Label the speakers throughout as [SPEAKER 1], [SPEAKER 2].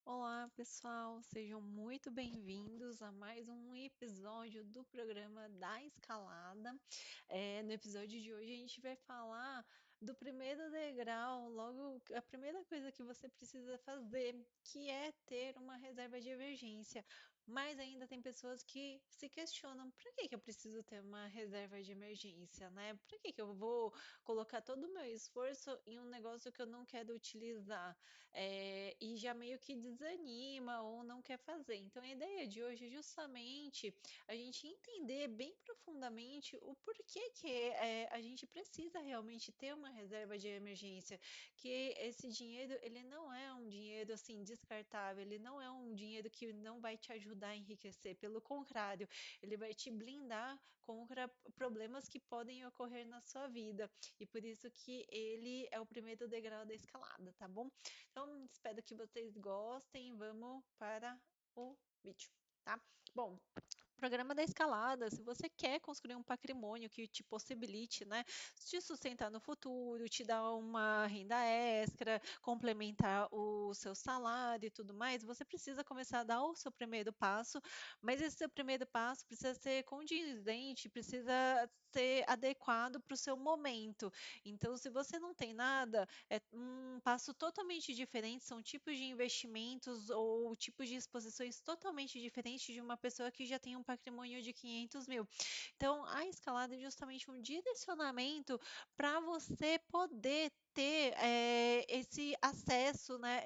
[SPEAKER 1] Olá, pessoal, sejam muito bem-vindos a mais um episódio do programa da Escalada. No episódio de hoje, a gente vai falar do primeiro degrau, logo a primeira coisa que você precisa fazer, que é ter uma reserva de emergência. Mas ainda tem pessoas que se questionam: por que que eu preciso ter uma reserva de emergência, né? Por que que eu vou colocar todo o meu esforço em um negócio que eu não quero utilizar? E já meio que desanima ou não quer fazer. Então, a ideia de hoje é justamente a gente entender bem profundamente o porquê que a gente precisa realmente ter uma reserva de emergência, que esse dinheiro ele não é um dinheiro assim descartável, ele não é um dinheiro que não vai te ajudar a enriquecer, pelo contrário, ele vai te blindar contra problemas que podem ocorrer na sua vida. E por isso que ele é o primeiro degrau da escalada, tá bom? Então, espero que vocês gostem. Vamos para o vídeo, tá? Bom, programa da escalada, se você quer construir um patrimônio que te possibilite, né, te sustentar no futuro, te dar uma renda extra, complementar o seu salário e tudo mais, você precisa começar a dar o seu primeiro passo, mas esse seu primeiro passo precisa ser condizente, precisa ser adequado para o seu momento. Então, se você não tem nada, é um passo totalmente diferente, são tipos de investimentos ou tipos de exposições totalmente diferentes de uma pessoa que já tem um patrimônio de 500 mil. Então, a escalada é justamente um direcionamento para você poder ter esse acesso, né,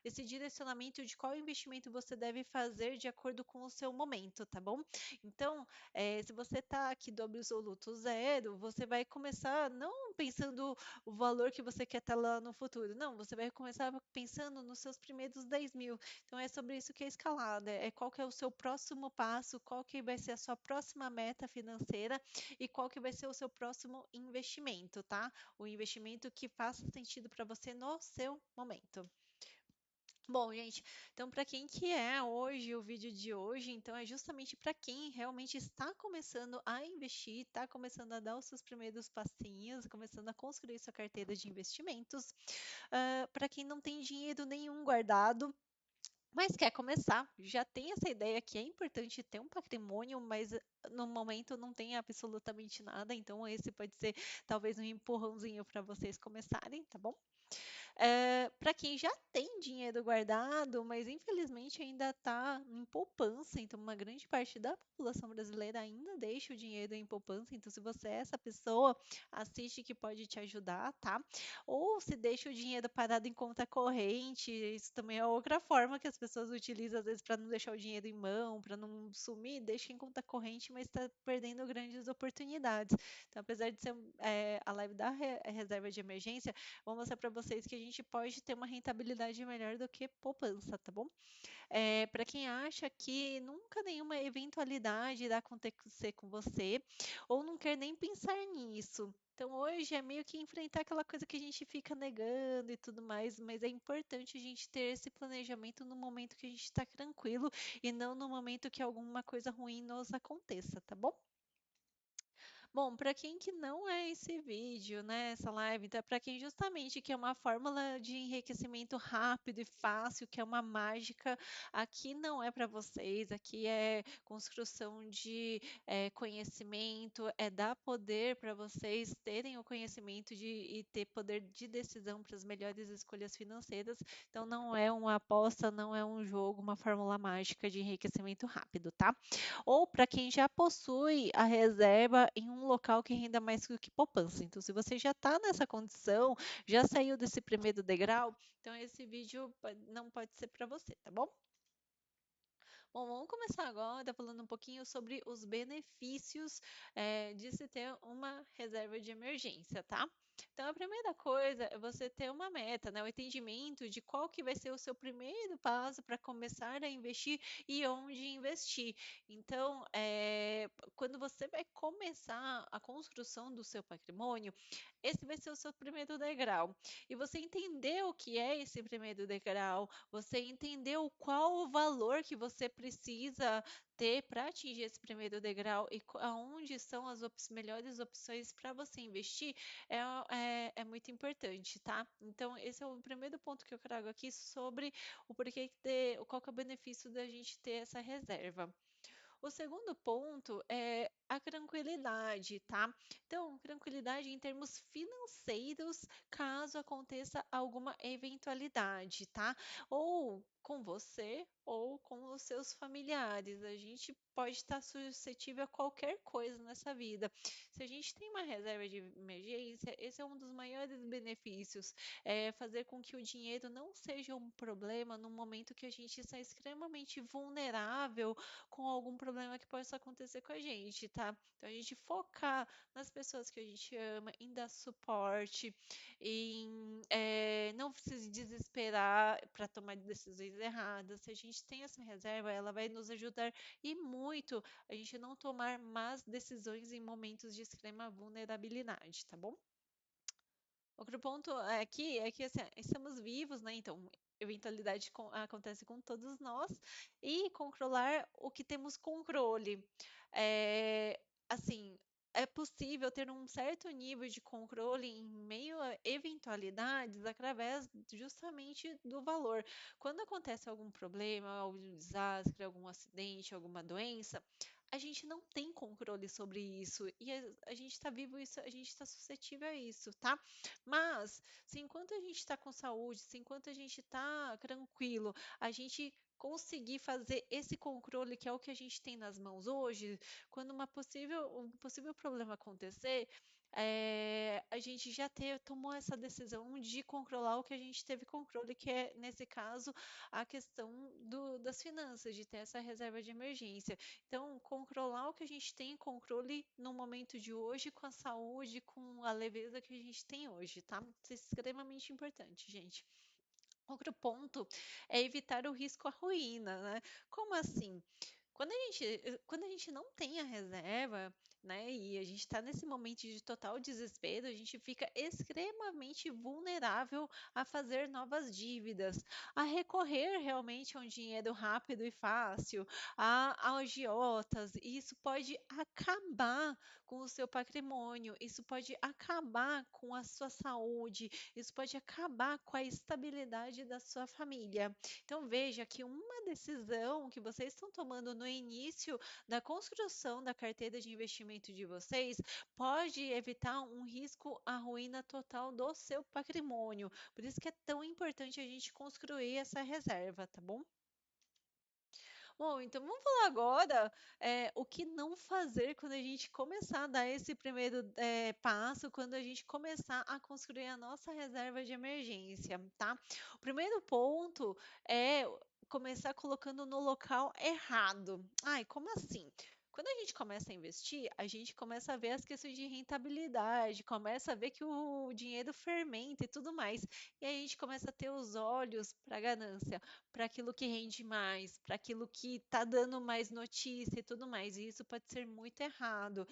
[SPEAKER 1] esse direcionamento de qual investimento você deve fazer de acordo com o seu momento, tá bom? Então, se você está aqui do absoluto zero, você vai começar não pensando o valor que você quer estar lá no futuro. Não, você vai começar pensando nos seus primeiros 10 mil. Então, é sobre isso que é escalada. É qual que é o seu próximo passo, qual que vai ser a sua próxima meta financeira e qual que vai ser o seu próximo investimento, tá? O investimento que faça sentido para você no seu momento. Bom, gente, então para quem que é hoje o vídeo de hoje? Então é justamente para quem realmente está começando a investir, está começando a dar os seus primeiros passinhos, começando a construir sua carteira de investimentos. Para quem não tem dinheiro nenhum guardado, mas quer começar, já tem essa ideia que é importante ter um patrimônio, mas no momento não tem absolutamente nada, então esse pode ser talvez um empurrãozinho para vocês começarem, tá bom? Para quem já tem dinheiro guardado, mas infelizmente ainda está em poupança, então uma grande parte da população brasileira ainda deixa o dinheiro em poupança, então se você é essa pessoa, assiste que pode te ajudar, tá? Ou se deixa o dinheiro parado em conta corrente, isso também é outra forma que as pessoas utilizam às vezes para não deixar o dinheiro em mão, para não sumir, deixa em conta corrente, mas está perdendo grandes oportunidades. Então, apesar de ser a live da reserva de emergência, vou mostrar para vocês que a gente pode ter uma rentabilidade melhor do que poupança, tá bom? Para quem acha que nunca nenhuma eventualidade irá acontecer com você, ou não quer nem pensar nisso. Então, hoje é meio que enfrentar aquela coisa que a gente fica negando e tudo mais, mas é importante a gente ter esse planejamento no momento que a gente está tranquilo e não no momento que alguma coisa ruim nos aconteça, tá bom? Bom, para quem que não é esse vídeo, né, essa live, então é para quem justamente quer uma fórmula de enriquecimento rápido e fácil, que é uma mágica, aqui não é para vocês, aqui é construção de conhecimento, é dar poder para vocês terem o conhecimento e ter poder de decisão para as melhores escolhas financeiras. Então não é uma aposta, não é um jogo, uma fórmula mágica de enriquecimento rápido, tá? Ou para quem já possui a reserva em um local que renda mais do que poupança. Então, se você já está nessa condição, já saiu desse primeiro degrau, então esse vídeo não pode ser para você, tá bom? Bom, vamos começar agora falando um pouquinho sobre os benefícios de se ter uma reserva de emergência, tá? Então, a primeira coisa é você ter uma meta, né? O entendimento de qual que vai ser o seu primeiro passo para começar a investir e onde investir. Então, quando você vai começar a construção do seu patrimônio, esse vai ser o seu primeiro degrau. E você entender o que é esse primeiro degrau, você entendeu qual o valor que você precisa ter para atingir esse primeiro degrau e aonde são as melhores opções para você investir é muito importante, tá? Então, esse é o primeiro ponto que eu trago aqui sobre o porquê que qual que é o benefício da gente ter essa reserva. O segundo ponto é a tranquilidade, tá? Então, tranquilidade em termos financeiros, caso aconteça alguma eventualidade, tá? Ou com você ou com os seus familiares. A gente pode estar suscetível a qualquer coisa nessa vida. Se a gente tem uma reserva de emergência, esse é um dos maiores benefícios, é fazer com que o dinheiro não seja um problema no momento que a gente está extremamente vulnerável com algum problema que possa acontecer com a gente, tá? Então a gente focar nas pessoas que a gente ama, em dar suporte, em não se desesperar para tomar decisões erradas. Se a gente tem essa reserva, ela vai nos ajudar e muito a gente não tomar más decisões em momentos de extrema vulnerabilidade, tá bom? Outro ponto aqui é que assim, estamos vivos, né? Então, eventualidade acontece com todos nós e controlar o que temos controle. É, assim, é possível ter um certo nível de controle em meio a eventualidades através justamente do valor. Quando acontece algum problema, algum desastre, algum acidente, alguma doença, a gente não tem controle sobre isso e a gente está vivo isso, a gente está suscetível a isso, tá? Mas, se enquanto a gente está com saúde, se enquanto a gente está tranquilo, a gente conseguir fazer esse controle, que é o que a gente tem nas mãos hoje, quando um possível problema acontecer, a gente já tomou essa decisão de controlar o que a gente teve controle, que é, nesse caso, a questão das finanças, de ter essa reserva de emergência. Então, controlar o que a gente tem controle no momento de hoje, com a saúde, com a leveza que a gente tem hoje, tá? Isso é extremamente importante, gente. Outro ponto é evitar o risco à ruína, né? Como assim? Quando a gente não tem a reserva, né, e a gente está nesse momento de total desespero, a gente fica extremamente vulnerável a fazer novas dívidas, a recorrer realmente a um dinheiro rápido e fácil, a agiotas, e isso pode acabar com o seu patrimônio, isso pode acabar com a sua saúde, isso pode acabar com a estabilidade da sua família. Então, veja que uma decisão que vocês estão tomando no início da construção da carteira de investimento de vocês pode evitar um risco à ruína total do seu patrimônio. Por isso que é tão importante a gente construir essa reserva, tá bom? Bom, então vamos falar agora o que não fazer quando a gente começar a dar esse primeiro passo, quando a gente começar a construir a nossa reserva de emergência, tá? O primeiro ponto é começar colocando no local errado. Ai, como assim? Quando a gente começa a investir, a gente começa a ver as questões de rentabilidade, começa a ver que o dinheiro fermenta e tudo mais. E aí a gente começa a ter os olhos para a ganância, para aquilo que rende mais, para aquilo que está dando mais notícia e tudo mais. E isso pode ser muito errado.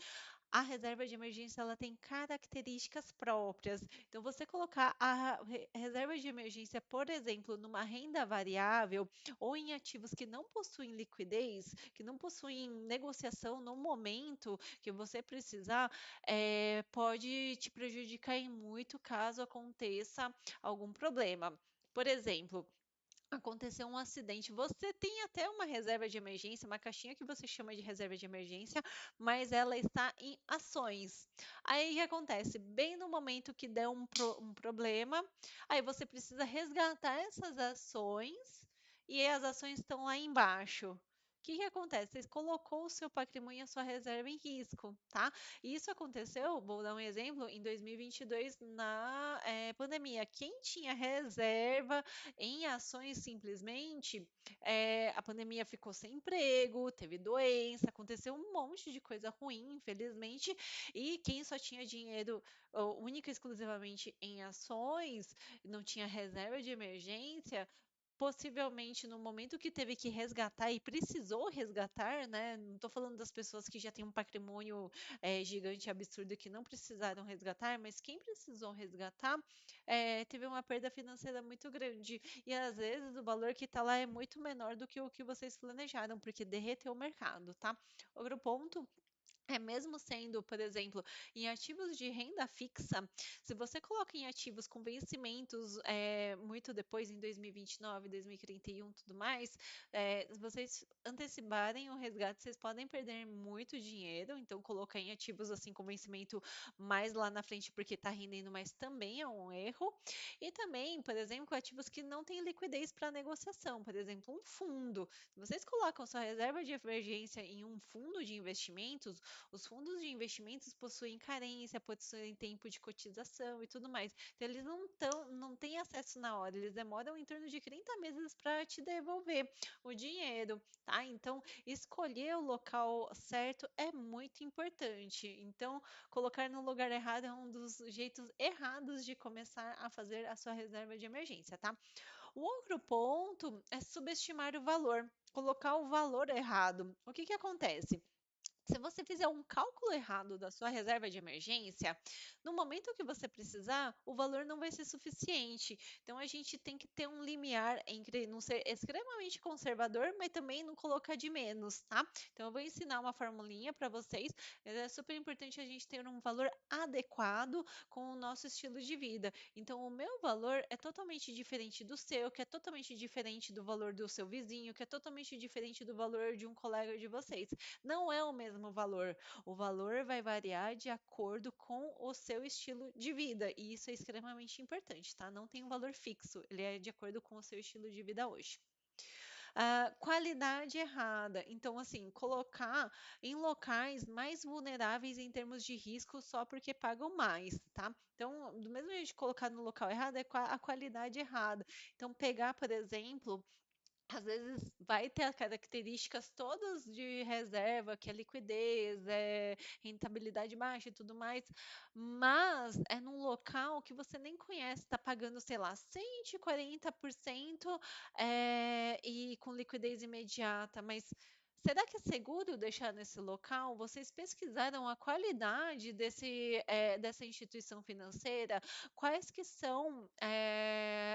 [SPEAKER 1] A reserva de emergência ela tem características próprias. Então, você colocar a reserva de emergência, por exemplo, numa renda variável ou em ativos que não possuem liquidez, que não possuem negociação no momento que você precisar, pode te prejudicar em muito caso aconteça algum problema. Por exemplo, aconteceu um acidente, você tem até uma reserva de emergência, uma caixinha que você chama de reserva de emergência, mas ela está em ações. Aí o que acontece? Bem no momento que der um problema, aí você precisa resgatar essas ações e as ações estão lá embaixo. O que que acontece? Você colocou o seu patrimônio e a sua reserva em risco, tá? E isso aconteceu, vou dar um exemplo, em 2022, na pandemia. Quem tinha reserva em ações, simplesmente, a pandemia ficou sem emprego, teve doença, aconteceu um monte de coisa ruim, infelizmente, e quem só tinha dinheiro única e exclusivamente em ações, não tinha reserva de emergência, possivelmente no momento que teve que resgatar e precisou resgatar, né? Não estou falando das pessoas que já têm um patrimônio gigante, absurdo, que não precisaram resgatar, mas quem precisou resgatar teve uma perda financeira muito grande. E às vezes o valor que está lá é muito menor do que o que vocês planejaram, porque derreteu o mercado, tá? Outro ponto mesmo sendo, por exemplo, em ativos de renda fixa, se você coloca em ativos com vencimentos muito depois, em 2029, 2031, tudo mais, se vocês anteciparem o resgate, vocês podem perder muito dinheiro. Então, colocar em ativos assim com vencimento mais lá na frente, porque está rendendo, mas também é um erro. E também, por exemplo, ativos que não têm liquidez para negociação, por exemplo, um fundo. Se vocês colocam sua reserva de emergência em um fundo de investimentos, os fundos de investimentos possuem carência, possuem tempo de cotização e tudo mais. Então, eles não têm acesso na hora, eles demoram em torno de 30 meses para te devolver o dinheiro, tá? Então, escolher o local certo é muito importante. Então, colocar no lugar errado é um dos jeitos errados de começar a fazer a sua reserva de emergência, tá? O outro ponto é subestimar o valor, colocar o valor errado. O que que acontece? Se você fizer um cálculo errado da sua reserva de emergência, no momento que você precisar, o valor não vai ser suficiente. Então a gente tem que ter um limiar entre não ser extremamente conservador, mas também não colocar de menos, tá? Então eu vou ensinar uma formulinha para vocês. É super importante a gente ter um valor adequado com o nosso estilo de vida. Então o meu valor é totalmente diferente do seu, que é totalmente diferente do valor do seu vizinho, que é totalmente diferente do valor de um colega de vocês. Não é o mesmo valor. O valor vai variar de acordo com o seu estilo de vida, e isso é extremamente importante, tá? Não tem um valor fixo, ele é de acordo com o seu estilo de vida hoje. Qualidade errada. Então, assim, colocar em locais mais vulneráveis em termos de risco só porque pagam mais, tá? Então, do mesmo jeito de colocar no local errado, é a qualidade errada. Então, pegar, por exemplo, às vezes vai ter as características todas de reserva, que é liquidez, rentabilidade baixa e tudo mais, mas é num local que você nem conhece, está pagando, sei lá, 140%, e com liquidez imediata, mas será que é seguro deixar nesse local? Vocês pesquisaram a qualidade dessa instituição financeira? Quais que são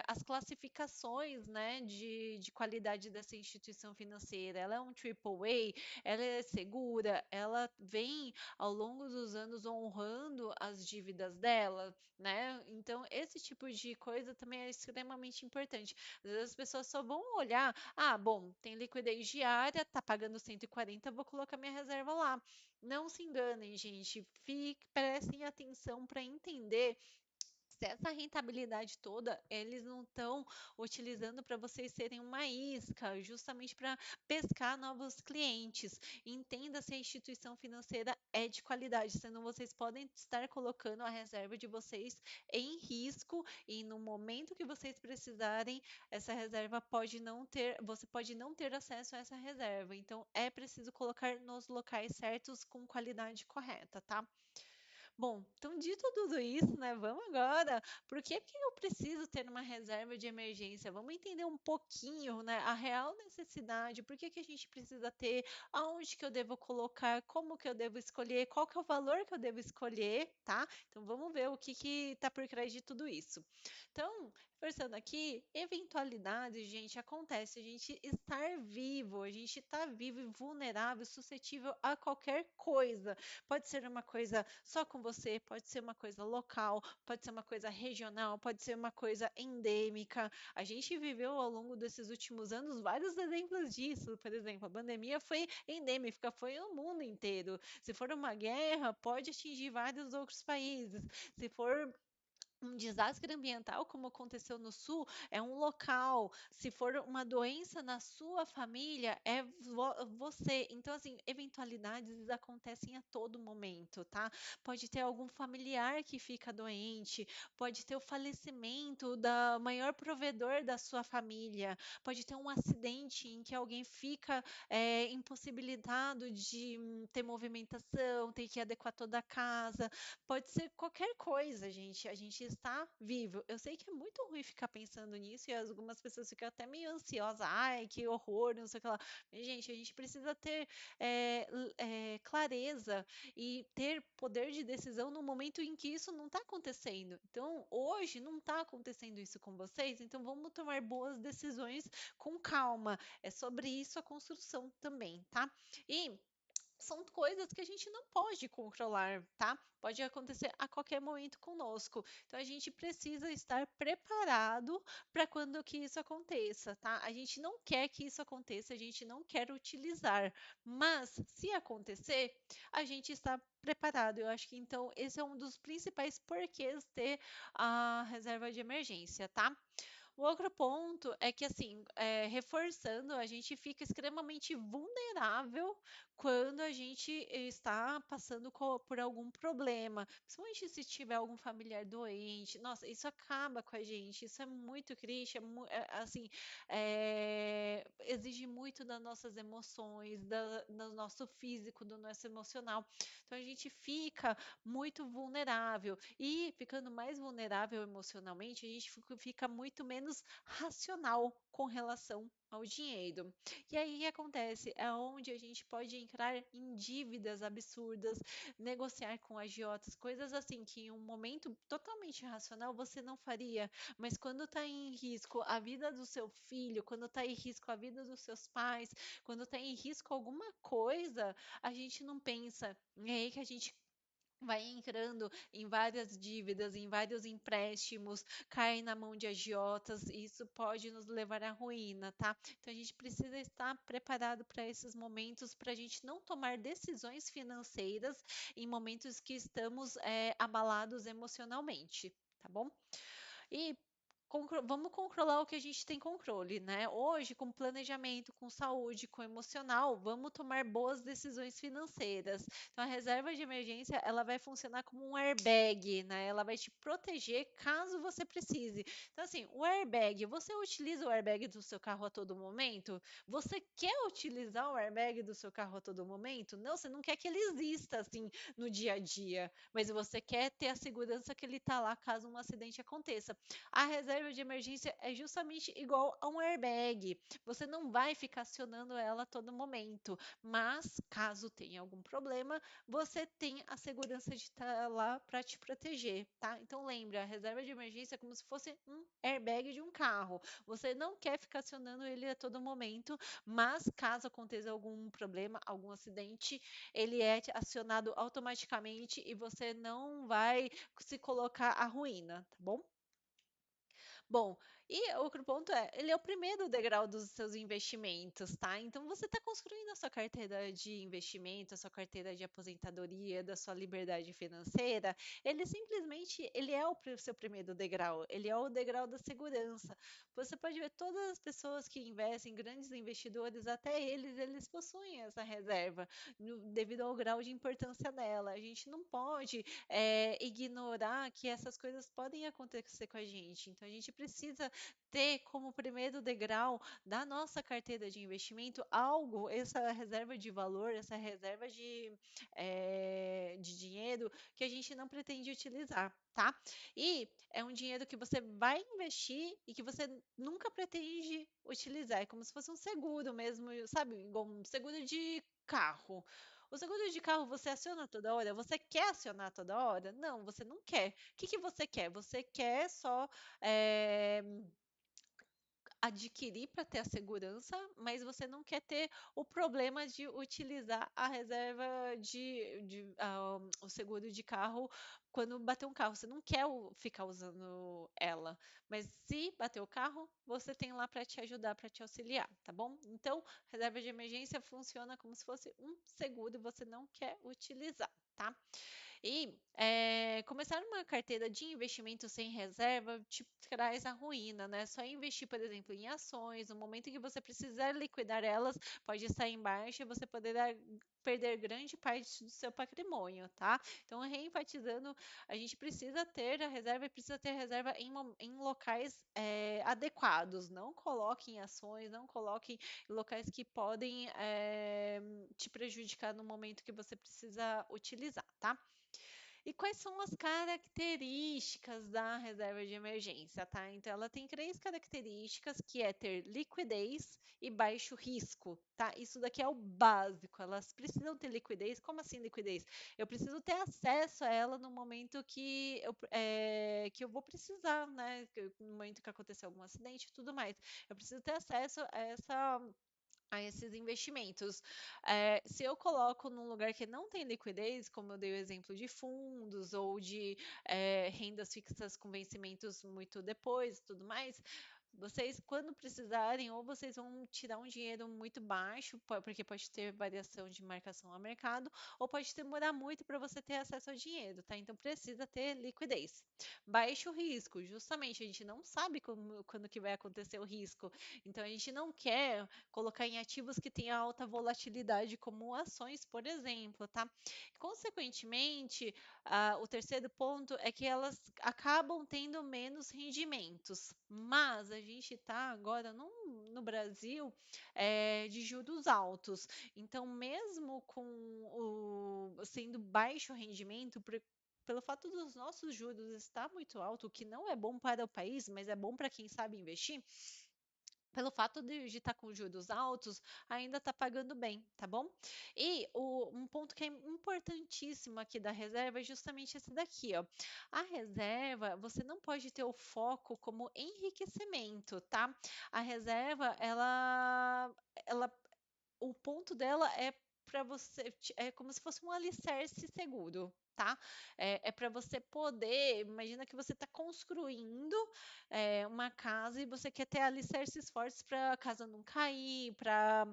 [SPEAKER 1] as classificações, né, de qualidade dessa instituição financeira? Ela é um AAA? Ela é segura? Ela vem ao longo dos anos honrando as dívidas dela, né? Então, esse tipo de coisa também é extremamente importante. Às vezes as pessoas só vão olhar, ah, bom, tem liquidez diária, tá pagando 140, vou colocar minha reserva lá. Não se enganem, gente. Prestem atenção para entender se essa rentabilidade toda eles não estão utilizando para vocês serem uma isca, justamente para pescar novos clientes. Entenda se a instituição financeira é de qualidade, senão vocês podem estar colocando a reserva de vocês em risco e no momento que vocês precisarem, essa reserva pode não ter, você pode não ter acesso a essa reserva. Então é preciso colocar nos locais certos com qualidade correta, tá? Bom, então dito tudo isso, né? Vamos agora. Por que eu preciso ter uma reserva de emergência? Vamos entender um pouquinho, né? A real necessidade. Por que a gente precisa ter? Aonde que eu devo colocar? Como que eu devo escolher? Qual que é o valor que eu devo escolher, tá? Então vamos ver o que está por trás de tudo isso. Então, conversando aqui, eventualidades, gente, acontece. A gente estar vivo, a gente está vivo e vulnerável, suscetível a qualquer coisa. Pode ser uma coisa só com você, pode ser uma coisa local, pode ser uma coisa regional, pode ser uma coisa endêmica. A gente viveu ao longo desses últimos anos vários exemplos disso. Por exemplo, a pandemia foi endêmica, foi no mundo inteiro. Se for uma guerra, pode atingir vários outros países. Se for um desastre ambiental, como aconteceu no sul, é um local. Se for uma doença na sua família, é você. Então, assim, eventualidades acontecem a todo momento, tá? Pode ter algum familiar que fica doente, pode ter o falecimento da maior provedor da sua família, pode ter um acidente em que alguém fica impossibilitado de ter movimentação, tem que adequar toda a casa. Pode ser qualquer coisa, gente. A gente está vivo. Eu sei que é muito ruim ficar pensando nisso e algumas pessoas ficam até meio ansiosas. Ai, que horror, não sei o que lá. Mas, gente, a gente precisa ter clareza e ter poder de decisão no momento em que isso não está acontecendo. Então, hoje não está acontecendo isso com vocês, então vamos tomar boas decisões com calma. É sobre isso a construção também, tá? E são coisas que a gente não pode controlar, tá? Pode acontecer a qualquer momento conosco. Então a gente precisa estar preparado para quando que isso aconteça, tá? A gente não quer que isso aconteça, a gente não quer utilizar, mas se acontecer, a gente está preparado. Eu acho que então esse é um dos principais porquês ter a reserva de emergência, tá? O outro ponto é que, assim, reforçando, a gente fica extremamente vulnerável quando a gente está passando por algum problema, principalmente se tiver algum familiar doente. Nossa, isso acaba com a gente, isso é muito triste, assim, exige muito das nossas emoções, do nosso físico, do nosso emocional. Então a gente fica muito vulnerável e ficando mais vulnerável emocionalmente, a gente fica muito menos racional com relação ao dinheiro. E aí o que acontece? É onde a gente pode entrar em dívidas absurdas, negociar com agiotas, coisas assim que em um momento totalmente racional você não faria, mas quando está em risco a vida do seu filho, quando está em risco a vida dos seus pais, quando está em risco alguma coisa, a gente não pensa. É aí que a gente vai entrando em várias dívidas, em vários empréstimos, cai na mão de agiotas, e isso pode nos levar à ruína, tá? Então a gente precisa estar preparado para esses momentos, para a gente não tomar decisões financeiras em momentos que estamos abalados emocionalmente, tá bom? E vamos controlar o que a gente tem controle, né? Hoje, com planejamento, com saúde, com emocional, vamos tomar boas decisões financeiras. Então, a reserva de emergência, ela vai funcionar como um airbag, né? Ela vai te proteger caso você precise. Então, assim, o airbag, você utiliza o airbag do seu carro a todo momento? Você quer utilizar o airbag do seu carro a todo momento? Não, você não quer que ele exista, assim, no dia a dia, mas você quer ter a segurança que ele está lá caso um acidente aconteça. A reserva de emergência é justamente igual a um airbag. Você não vai ficar acionando ela a todo momento, mas caso tenha algum problema, você tem a segurança de estar lá para te proteger, tá? Então lembra, a reserva de emergência é como se fosse um airbag de um carro. Você não quer ficar acionando ele a todo momento, mas caso aconteça algum problema, algum acidente, ele é acionado automaticamente e você não vai se colocar à ruína, tá bom? Bom, e outro ponto é, ele é o primeiro degrau dos seus investimentos, tá? Então você está construindo a sua carteira de investimento, a sua carteira de aposentadoria, da sua liberdade financeira. Ele simplesmente, ele é o seu primeiro degrau, ele é o degrau da segurança. Você pode ver todas as pessoas que investem, grandes investidores, até eles possuem essa reserva, devido ao grau de importância dela. A gente não pode ignorar que essas coisas podem acontecer com a gente. Então, a gente precisa ter como primeiro degrau da nossa carteira de investimento algo, essa reserva de valor, essa reserva de dinheiro que a gente não pretende utilizar, tá? E é um dinheiro que você vai investir e que você nunca pretende utilizar. É como se fosse um seguro mesmo, sabe? Igual um seguro de carro. O seguro de carro você aciona toda hora? Você quer acionar toda hora? Não, você não quer. O que que você quer? Você quer só eh, adquirir para ter a segurança, mas você não quer ter o problema de utilizar a reserva o seguro de carro quando bater um carro. Você não quer ficar usando ela, mas se bater o carro, você tem lá para te ajudar, para te auxiliar, tá bom? Então, reserva de emergência funciona como se fosse um seguro e você não quer utilizar, tá? E começar uma carteira de investimento sem reserva te traz a ruína, né? Só investir, por exemplo, em ações, no momento em que você precisar liquidar elas, pode estar em baixa e você poderá perder grande parte do seu patrimônio, tá? Então, reenfatizando, a gente precisa ter a reserva e precisa ter a reserva em locais adequados. Não coloque em ações, não coloque em locais que podem te prejudicar no momento que você precisa utilizar, tá? E quais são as características da reserva de emergência, tá? Então, ela tem três características, que é ter liquidez e baixo risco, tá? Isso daqui é o básico. Elas precisam ter liquidez. Como assim liquidez? Eu preciso ter acesso a ela no momento que eu vou precisar, né? No momento que acontecer algum acidente e tudo mais. Eu preciso ter acesso a esses investimentos. Se eu coloco num lugar que não tem liquidez, como eu dei o exemplo de fundos ou de rendas fixas com vencimentos muito depois e tudo mais, vocês, quando precisarem, ou vocês vão tirar um dinheiro muito baixo, porque pode ter variação de marcação ao mercado, ou pode demorar muito para você ter acesso ao dinheiro, tá? Então precisa ter liquidez. Baixo risco, justamente, a gente não sabe quando que vai acontecer o risco. Então a gente não quer colocar em ativos que tenham alta volatilidade, como ações, por exemplo, tá? Consequentemente, o terceiro ponto é que elas acabam tendo menos rendimentos, mas a gente está agora no Brasil de juros altos, então mesmo com o sendo baixo rendimento, pelo fato dos nossos juros estar muito alto, o que não é bom para o país, mas é bom para quem sabe investir, pelo fato de estar com juros altos, ainda está pagando bem, tá bom? E um ponto que é importantíssimo aqui da reserva é justamente esse daqui, ó. A reserva, você não pode ter o foco como enriquecimento, tá? A reserva, ela o ponto dela é para você, é como se fosse um alicerce seguro, tá? É para você poder, imagina que você está construindo uma casa e você quer ter alicerces fortes para a casa não cair, para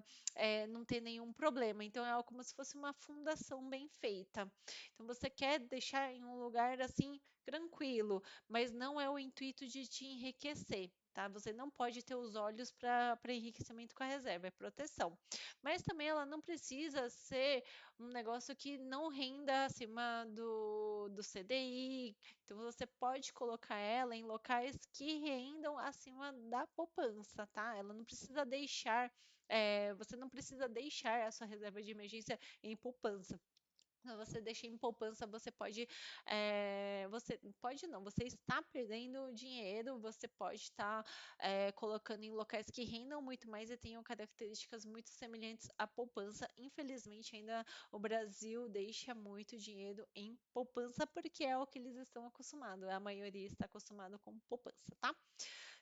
[SPEAKER 1] não ter nenhum problema. Então, é algo como se fosse uma fundação bem feita. Então, você quer deixar em um lugar assim tranquilo, mas não é o intuito de te enriquecer. Tá? Você não pode ter os olhos para enriquecimento com a reserva, é proteção. Mas também ela não precisa ser um negócio que não renda acima do CDI. Então você pode colocar ela em locais que rendam acima da poupança, tá? Ela não precisa deixar, você não precisa deixar a sua reserva de emergência em poupança. Quando você deixa em poupança, você pode não, você está perdendo dinheiro, você pode estar colocando em locais que rendam muito mais e tenham características muito semelhantes à poupança. Infelizmente, ainda o Brasil deixa muito dinheiro em poupança porque é o que eles estão acostumados. A maioria está acostumado com poupança, tá?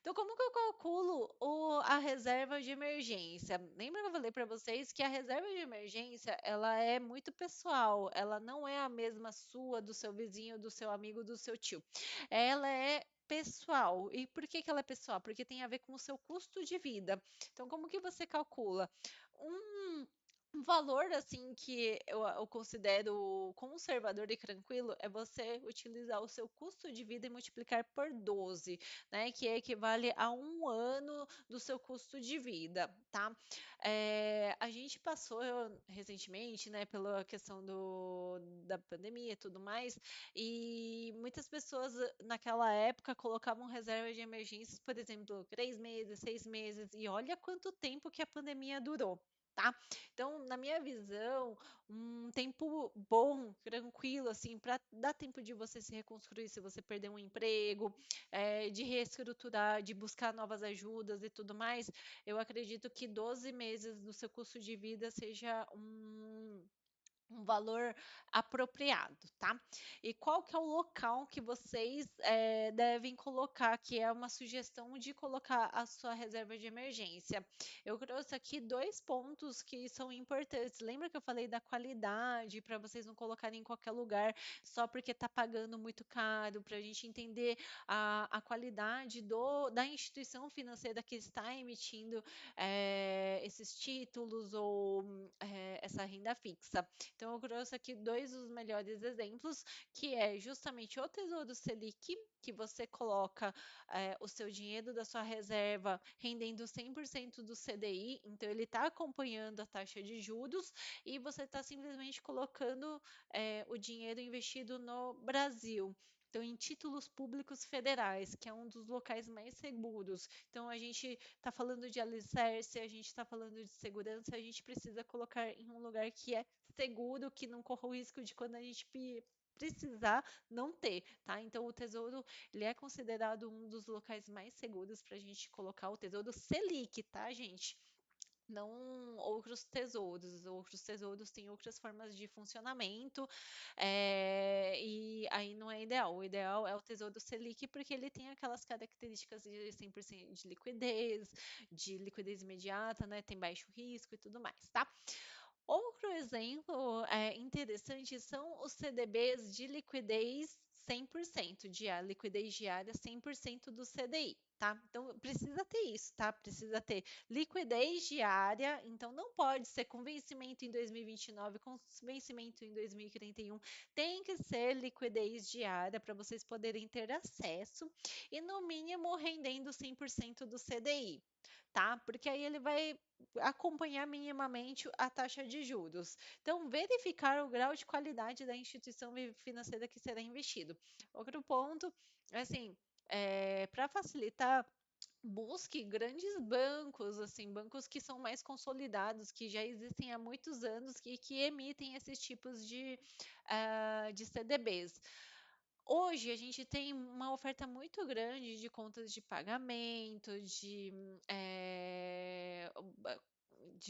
[SPEAKER 1] Então, como que eu calculo a reserva de emergência? Lembra que eu falei para vocês que a reserva de emergência, ela é muito pessoal, ela não é a mesma sua, do seu vizinho, do seu amigo, do seu tio. Ela é pessoal. E por que que ela é pessoal? Porque tem a ver com o seu custo de vida. Então, como que você calcula? Um um valor assim que eu considero conservador e tranquilo é você utilizar o seu custo de vida e multiplicar por 12, né? Que equivale a um ano do seu custo de vida, tá? A gente passou recentemente, né, pela questão da pandemia e tudo mais, e muitas pessoas naquela época colocavam reserva de emergências, por exemplo, 3 meses, 6 meses, e olha quanto tempo que a pandemia durou. Tá? Então, na minha visão, um tempo bom, tranquilo, assim, para dar tempo de você se reconstruir se você perder um emprego, de reestruturar, de buscar novas ajudas e tudo mais, eu acredito que 12 meses do seu custo de vida seja um valor apropriado, tá? E qual que é o local que vocês devem colocar, que é uma sugestão de colocar a sua reserva de emergência? Eu trouxe aqui dois pontos que são importantes. Lembra que eu falei da qualidade, para vocês não colocarem em qualquer lugar só porque está pagando muito caro, para a gente entender a qualidade da instituição financeira que está emitindo esses títulos ou essa renda fixa. Então, eu trouxe aqui dois dos melhores exemplos, que é justamente o Tesouro Selic, que você coloca o seu dinheiro da sua reserva rendendo 100% do CDI, então ele está acompanhando a taxa de juros e você está simplesmente colocando o dinheiro investido no Brasil. Então, em títulos públicos federais, que é um dos locais mais seguros. Então, a gente está falando de alicerce, a gente está falando de segurança, a gente precisa colocar em um lugar que é seguro, que não corra o risco de quando a gente precisar não ter, tá? Então o Tesouro, ele é considerado um dos locais mais seguros para a gente colocar o Tesouro Selic, tá, gente? Não outros tesouros. Outros tesouros têm outras formas de funcionamento, e aí não é ideal. O ideal é o Tesouro Selic, porque ele tem aquelas características de 100% de liquidez imediata, né? Tem baixo risco e tudo mais, tá? Outro exemplo interessante são os CDBs de liquidez 100%, liquidez diária 100% do CDI, tá? Então precisa ter isso, tá? Precisa ter liquidez diária, então não pode ser com vencimento em 2029, com vencimento em 2031, tem que ser liquidez diária para vocês poderem ter acesso e no mínimo rendendo 100% do CDI, tá? Porque aí ele vai acompanhar minimamente a taxa de juros. Então, verificar o grau de qualidade da instituição financeira que será investido. Outro ponto, assim, para facilitar, busque grandes bancos, assim, bancos que são mais consolidados, que já existem há muitos anos e que emitem esses tipos de CDBs. Hoje a gente tem uma oferta muito grande de contas de pagamento, de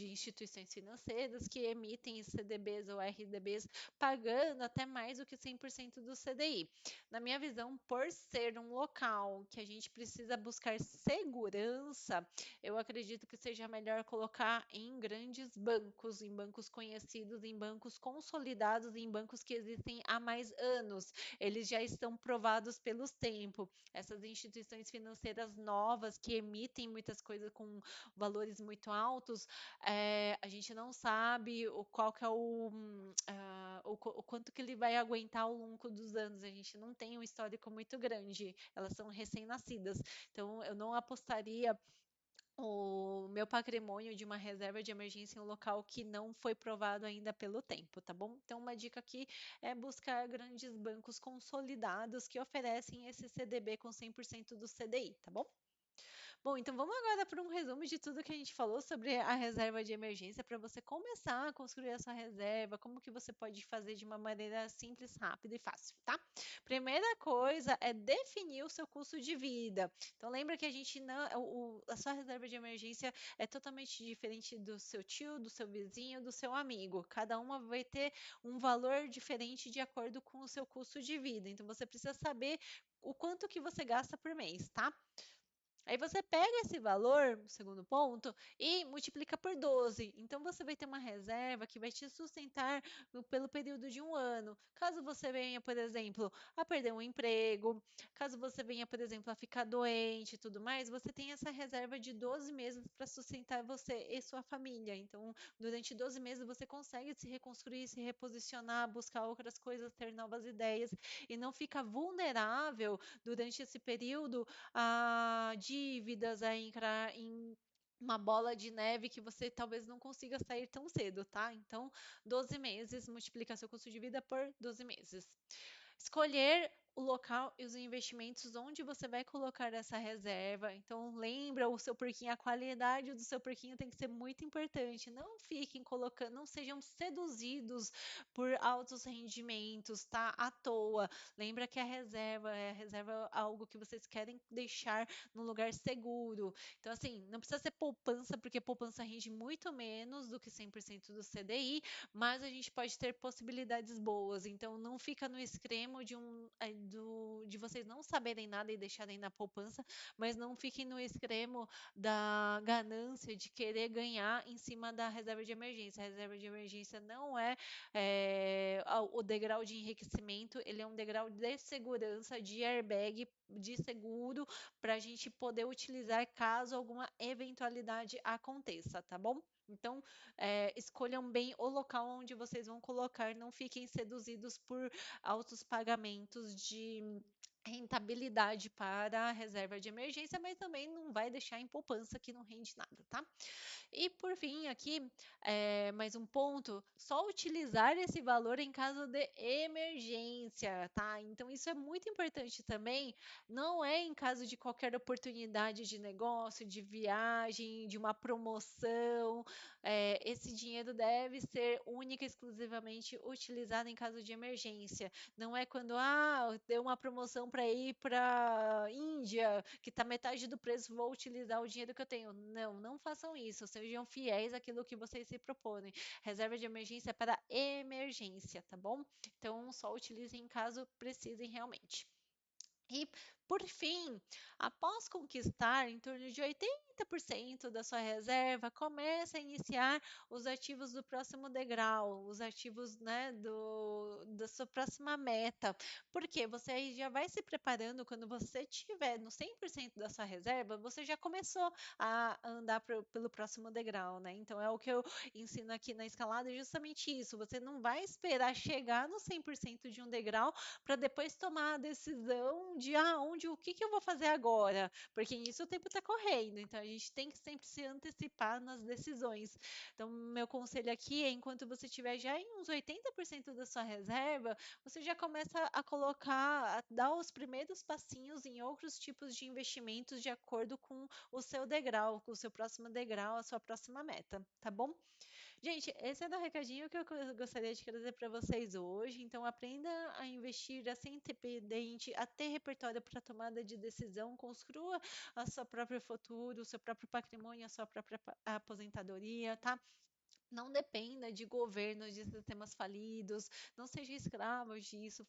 [SPEAKER 1] instituições financeiras que emitem CDBs ou RDBs pagando até mais do que 100% do CDI. Na minha visão, por ser um local que a gente precisa buscar segurança, eu acredito que seja melhor colocar em grandes bancos, em bancos conhecidos, em bancos consolidados, em bancos que existem há mais anos. Eles já estão provados pelos tempos. Essas instituições financeiras novas que emitem muitas coisas com valores muito altos, a gente não sabe qual que é o quanto que ele vai aguentar ao longo dos anos. A gente não tem um histórico muito grande. Elas são recém-nascidas. Então, eu não apostaria o meu patrimônio de uma reserva de emergência em um local que não foi provado ainda pelo tempo, tá bom? Então, uma dica aqui é buscar grandes bancos consolidados que oferecem esse CDB com 100% do CDI, tá bom? Bom, então vamos agora para um resumo de tudo que a gente falou sobre a reserva de emergência para você começar a construir a sua reserva, como que você pode fazer de uma maneira simples, rápida e fácil, tá? Primeira coisa é definir o seu custo de vida. Então lembra que a gente não, a sua reserva de emergência é totalmente diferente do seu tio, do seu vizinho, do seu amigo. Cada uma vai ter um valor diferente de acordo com o seu custo de vida. Então você precisa saber o quanto que você gasta por mês, tá? Aí você pega esse valor, segundo ponto, e multiplica por 12. Então você vai ter uma reserva que vai te sustentar pelo período de um ano. Caso você venha, por exemplo, a perder um emprego, caso você venha, por exemplo, a ficar doente e tudo mais, você tem essa reserva de 12 meses para sustentar você e sua família. Então, durante 12 meses você consegue se reconstruir, se reposicionar, buscar outras coisas, ter novas ideias e não fica vulnerável durante esse período a dívidas, a entrar em uma bola de neve que você talvez não consiga sair tão cedo, tá? Então, 12 meses, multiplica seu custo de vida por 12 meses. Escolher o local e os investimentos onde você vai colocar essa reserva. Então, lembra o seu porquinho, a qualidade do seu porquinho tem que ser muito importante. Não fiquem colocando, não sejam seduzidos por altos rendimentos, tá? À toa. Lembra que a reserva é algo que vocês querem deixar num lugar seguro. Então, assim, não precisa ser poupança, porque poupança rende muito menos do que 100% do CDI, mas a gente pode ter possibilidades boas. Então, não fica no extremo de vocês não saberem nada e deixarem na poupança, mas não fiquem no extremo da ganância de querer ganhar em cima da reserva de emergência. A reserva de emergência não o degrau de enriquecimento, ele é um degrau de segurança, de airbag, de seguro, para a gente poder utilizar caso alguma eventualidade aconteça, tá bom? Então, escolham bem o local onde vocês vão colocar, não fiquem seduzidos por altos pagamentos rentabilidade para a reserva de emergência, mas também não vai deixar em poupança que não rende nada, tá? E por fim, aqui, mais um ponto, só utilizar esse valor em caso de emergência, tá? Então, isso é muito importante também, não é em caso de qualquer oportunidade de negócio, de viagem, de uma promoção, esse dinheiro deve ser única e exclusivamente utilizado em caso de emergência. Não é quando, deu uma promoção para ir para Índia, que está metade do preço, vou utilizar o dinheiro que eu tenho. Não, não façam isso. Sejam fiéis àquilo que vocês se propõem. Reserva de emergência é para emergência, tá bom? Então, só utilizem caso precisem realmente. E, por fim, após conquistar em torno de 80% da sua reserva, comece a iniciar os ativos do próximo degrau, os ativos, né, da sua próxima meta. Porque você aí já vai se preparando quando você tiver no 100% da sua reserva, você já começou a andar pelo próximo degrau, né? Então é o que eu ensino aqui na escalada, é justamente isso. Você não vai esperar chegar no 100% de um degrau para depois tomar a decisão de o que que eu vou fazer agora, porque nisso o tempo está correndo, então a gente tem que sempre se antecipar nas decisões. Então, meu conselho aqui é, enquanto você tiver já em uns 80% da sua reserva, você já começa a colocar, a dar os primeiros passinhos em outros tipos de investimentos de acordo com o seu degrau, com o seu próximo degrau, a sua próxima meta, tá bom? Gente, esse era o recadinho que eu gostaria de trazer para vocês hoje. Então, aprenda a investir, a ser independente, a ter repertório para tomada de decisão, construa a sua própria futuro, o seu próprio patrimônio, a sua própria aposentadoria, tá? Não dependa de governos, de sistemas falidos, não sejam escravos disso,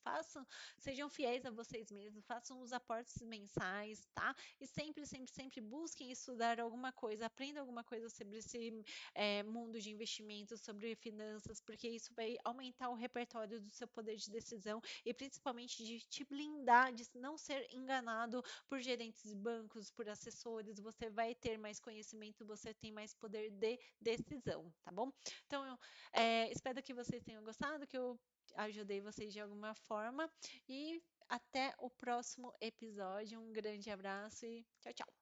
[SPEAKER 1] sejam fiéis a vocês mesmos, façam os aportes mensais, tá? E sempre, sempre, sempre busquem estudar alguma coisa, aprenda alguma coisa sobre esse mundo de investimentos, sobre finanças, porque isso vai aumentar o repertório do seu poder de decisão e principalmente de te blindar, de não ser enganado por gerentes de bancos, por assessores, você vai ter mais conhecimento, você tem mais poder de decisão, tá bom? Então, espero que vocês tenham gostado, que eu ajudei vocês de alguma forma e até o próximo episódio. Um grande abraço e tchau, tchau.